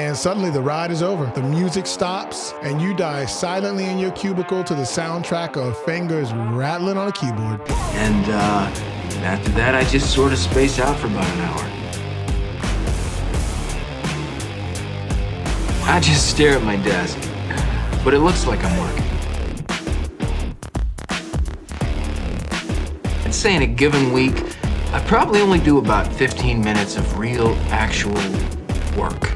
and suddenly the ride is over. The music stops, and you die silently in your cubicle to the soundtrack of fingers rattling on a keyboard. And after that, I just sort of space out for about an hour. I just stare at my desk, but it looks like I'm working. I'd say in a given week, I probably only do about 15 minutes of real, actual work.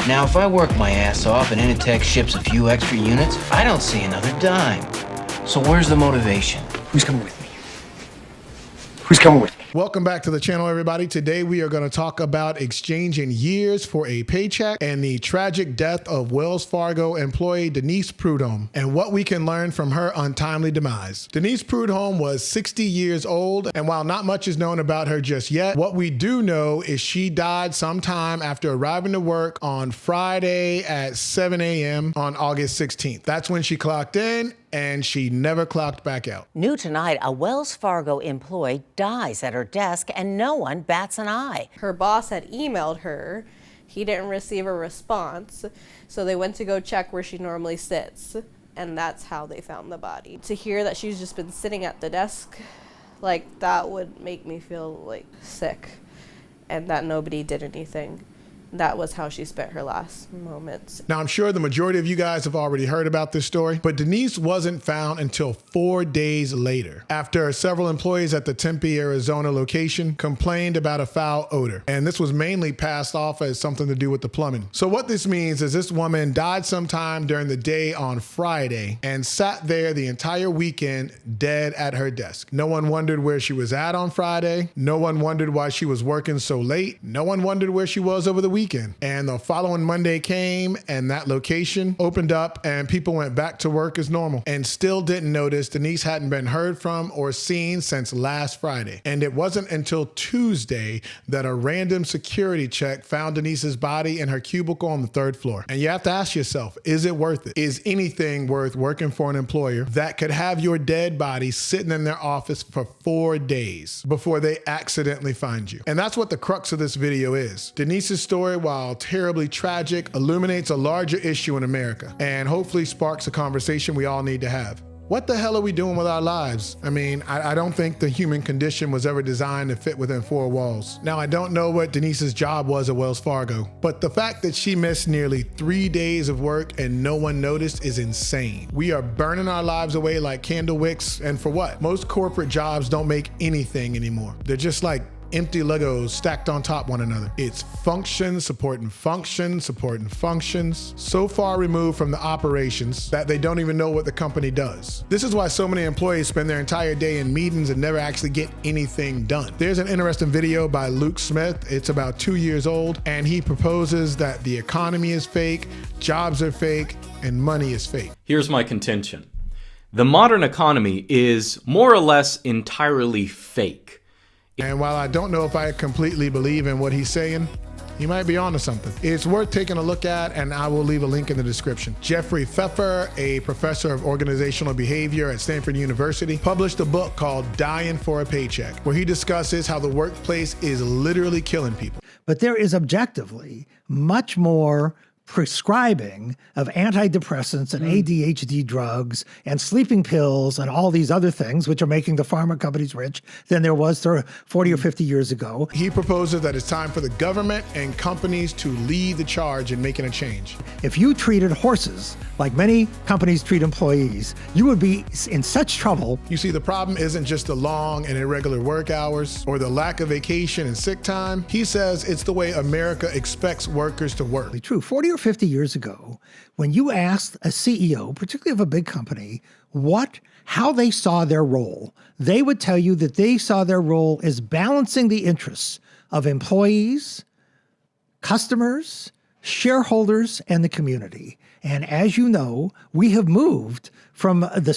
Now, if I work my ass off and Initech ships a few extra units, I don't see another dime. So where's the motivation? Who's coming with me? Who's coming with me? Welcome back to the channel, everybody. Today we are going to talk about exchanging years for a paycheck and the tragic death of Wells Fargo employee Denise Prudhomme and what we can learn from her untimely demise. Denise Prudhomme was 60 years old, and while not much is known about her just yet, what we do know is she died sometime after arriving to work on Friday at 7 a.m. on August 16th. That's when she clocked in, and she never clocked back out. New tonight, a Wells Fargo employee dies at her desk and no one bats an eye. Her boss had emailed her. He didn't receive a response, so they went to go check where she normally sits, and that's how they found the body. To hear that she's just been sitting at the desk, like, that would make me feel like sick, and that nobody did anything. That was how she spent her last moments. Now, I'm sure the majority of you guys have already heard about this story, but Denise wasn't found until 4 days later, after several employees at the Tempe, Arizona location complained about a foul odor. And this was mainly passed off as something to do with the plumbing. So what this means is this woman died sometime during the day on Friday and sat there the entire weekend dead at her desk. No one wondered where she was at on Friday. No one wondered why she was working so late. No one wondered where she was over the weekend. And the following Monday came and that location opened up and people went back to work as normal and still didn't notice Denise hadn't been heard from or seen since last Friday. And it wasn't until Tuesday that a random security check found Denise's body in her cubicle on the 3rd floor. And you have to ask yourself, is it worth it? Is anything worth working for an employer that could have your dead body sitting in their office for 4 days before they accidentally find you? And that's what the crux of this video is. Denise's story, while terribly tragic, illuminates a larger issue in America and hopefully sparks a conversation we all need to have. What the hell are we doing with our lives? I mean, I don't think the human condition was ever designed to fit within 4 walls. Now, I don't know what Denise's job was at Wells Fargo, but the fact that she missed nearly 3 days of work and no one noticed is insane. We are burning our lives away like candle wicks, and for what? Most corporate jobs don't make anything anymore. They're just like empty Legos stacked on top one another. It's functions supporting functions supporting functions, so far removed from the operations that they don't even know what the company does. This is why so many employees spend their entire day in meetings and never actually get anything done. There's an interesting video by Luke Smith. It's about 2 years old, and he proposes that the economy is fake, jobs are fake, and money is fake. Here's my contention. The modern economy is more or less entirely fake. And while I don't know if I completely believe in what he's saying, he might be onto something. It's worth taking a look at, and I will leave a link in the description. Jeffrey Pfeffer, a professor of organizational behavior at Stanford University, published a book called Dying for a Paycheck, where he discusses how the workplace is literally killing people. But there is objectively much more prescribing of antidepressants and ADHD drugs and sleeping pills and all these other things, which are making the pharma companies rich, than there was 40 or 50 years ago. He proposes that it's time for the government and companies to lead the charge in making a change. If you treated horses like many companies treat employees, you would be in such trouble. You see, the problem isn't just the long and irregular work hours or the lack of vacation and sick time. He says it's the way America expects workers to work. True. 40 or 50 years ago, when you asked a CEO, particularly of a big company, how they saw their role, they would tell you that they saw their role as balancing the interests of employees, customers, shareholders, and the community. And as you know, we have moved from the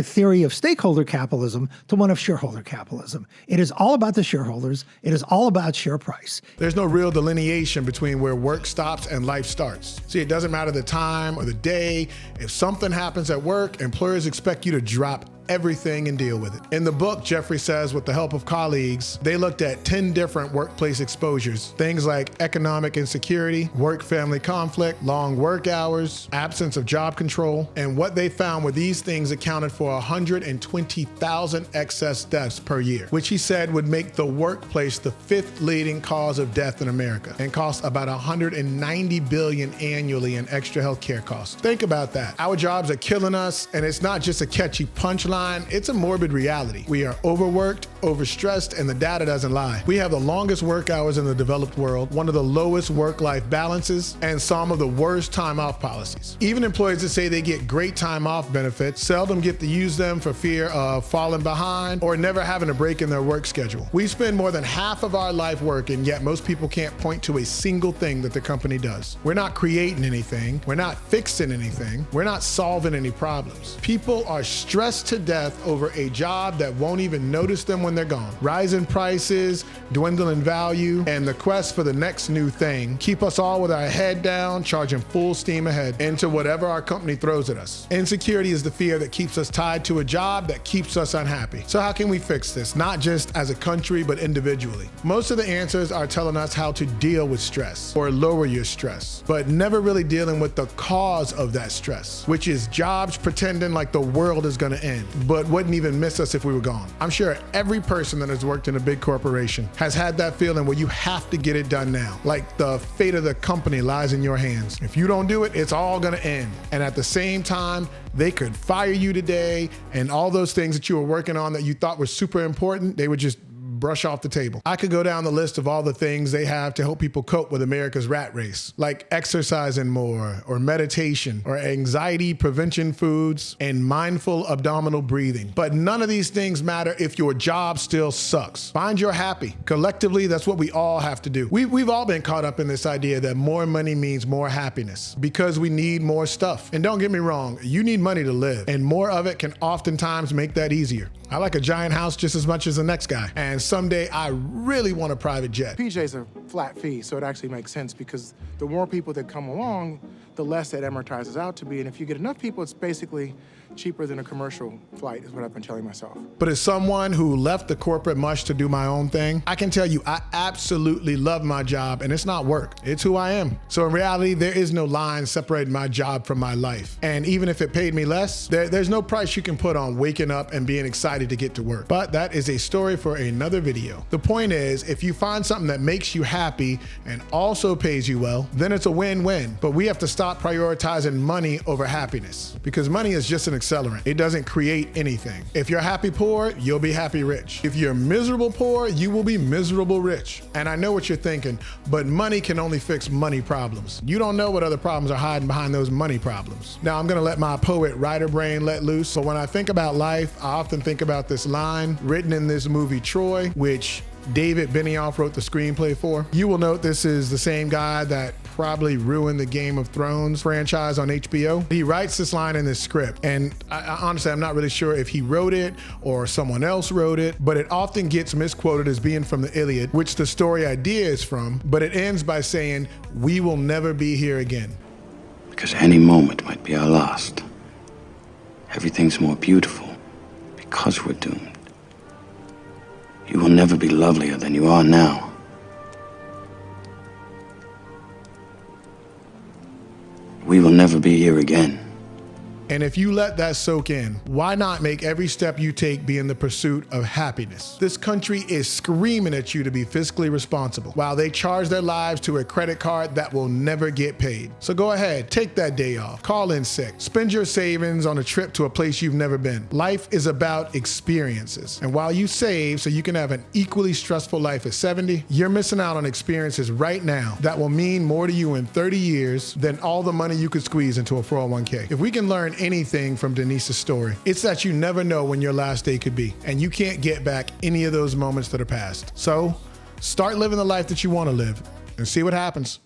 theory of stakeholder capitalism to one of shareholder capitalism. It is all about the shareholders. It is all about share price. There's no real delineation between where work stops and life starts. See, it doesn't matter the time or the day. If something happens at work, employers expect you to drop everything and deal with it. In the book, Jeffrey says with the help of colleagues, they looked at 10 different workplace exposures. Things like economic insecurity, work-family conflict, long work hours, absence of job control. And what they found were these things accounted for 120,000 excess deaths per year, which he said would make the workplace the 5th leading cause of death in America and cost about $190 billion annually in extra healthcare costs. Think about that. Our jobs are killing us, and it's not just a catchy punchline, it's a morbid reality. We are overworked, overstressed, and the data doesn't lie. We have the longest work hours in the developed world, one of the lowest work-life balances, and some of the worst time-off policies. Even employees that say they get great time-off benefits seldom get to use them for fear of falling behind or never having a break in their work schedule. We spend more than half of our life working, yet most people can't point to a single thing that the company does. We're not creating anything. We're not fixing anything. We're not solving any problems. People are stressed to death over a job that won't even notice them when they're gone. Rising prices, dwindling value, and the quest for the next new thing keep us all with our head down, charging full steam ahead into whatever our company throws at us. Insecurity is the fear that keeps us tied to a job that keeps us unhappy. So how can we fix this? Not just as a country, but individually. Most of the answers are telling us how to deal with stress or lower your stress, but never really dealing with the cause of that stress, which is jobs pretending like the world is gonna end, but wouldn't even miss us if we were gone. I'm sure every person that has worked in a big corporation has had that feeling where you have to get it done now. Like the fate of the company lies in your hands. If you don't do it, it's all gonna end. And at the same time, they could fire you today, and all those things that you were working on that you thought were super important, they would just brush off the table. I could go down the list of all the things they have to help people cope with America's rat race, like exercising more, or meditation, or anxiety prevention foods, and mindful abdominal breathing. But none of these things matter if your job still sucks. Find your happy. Collectively, that's what we all have to do. We've all been caught up in this idea that more money means more happiness because we need more stuff. And don't get me wrong, you need money to live, and more of it can oftentimes make that easier. I like a giant house just as much as the next guy, and someday I really want a private jet. PJ's a flat fee, so it actually makes sense because the more people that come along, the less that amortizes out to be. And if you get enough people, it's basically cheaper than a commercial flight, is what I've been telling myself. But as someone who left the corporate mush to do my own thing, I can tell you I absolutely love my job, and it's not work, it's who I am. So in reality, there is no line separating my job from my life. And even if it paid me less, there's no price you can put on waking up and being excited to get to work. But that is a story for another video. The point is, if you find something that makes you happy and also pays you well, then it's a win-win. But we have to stop prioritizing money over happiness, because money is just an accelerant. It doesn't create anything. If you're happy poor, you'll be happy rich. If you're miserable poor, you will be miserable rich. And I know what you're thinking, but money can only fix money problems. You don't know what other problems are hiding behind those money problems. Now I'm gonna let my poet writer brain let loose. So when I think about life, I often think about this line written in this movie Troy, which David Benioff wrote the screenplay for. You will note this is the same guy that probably ruined the Game of Thrones franchise on HBO. He writes this line in this script, and honestly, I'm not really sure if he wrote it or someone else wrote it, but it often gets misquoted as being from the Iliad, which the story idea is from, but it ends by saying, "We will never be here again." Because any moment might be our last. Everything's more beautiful because we're doomed. You will never be lovelier than you are now. We will never be here again. And if you let that soak in, why not make every step you take be in the pursuit of happiness? This country is screaming at you to be fiscally responsible while they charge their lives to a credit card that will never get paid. So go ahead, take that day off, call in sick, spend your savings on a trip to a place you've never been. Life is about experiences. And while you save so you can have an equally stressful life at 70, you're missing out on experiences right now that will mean more to you in 30 years than all the money you could squeeze into a 401k. If we can learn anything from Denise's story, it's that you never know when your last day could be, and you can't get back any of those moments that are past. So start living the life that you want to live and see what happens.